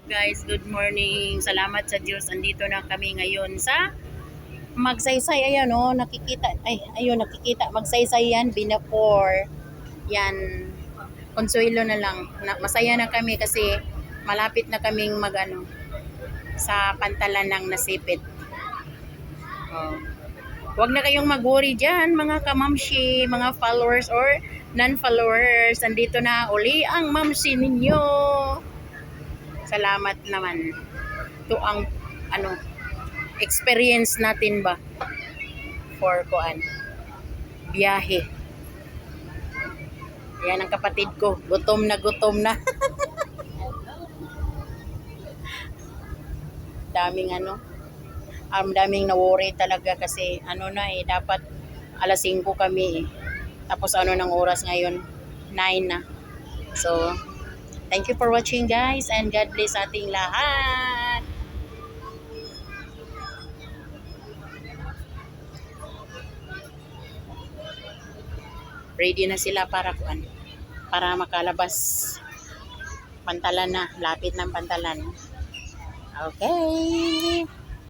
Guys, good morning. Salamat sa Diyos. Andito na kami ngayon sa Magsaysay. Ayan oh, nakikita. Ay, ayun, nakikita. Magsaysay yan, Binapor. Yan. Consuelo na lang. Masaya na kami kasi malapit na kaming sa pantalan ng Nasipit. Oh. Huwag na kayong mag-worry dyan, mga kamamshi, mga followers or non-followers. Andito na uli ang mamshi ninyo. Salamat naman. Ito ang experience natin ba for biyahe. Yan ang kapatid ko. Gutom na gutom na. daming na-worry talaga kasi dapat alas 5 kami eh. Tapos ng oras ngayon 9 na. So, thank you for watching guys and God bless ating lahat. Ready na sila para makalabas. Pantalan na, lapit ng pantalan. Okay.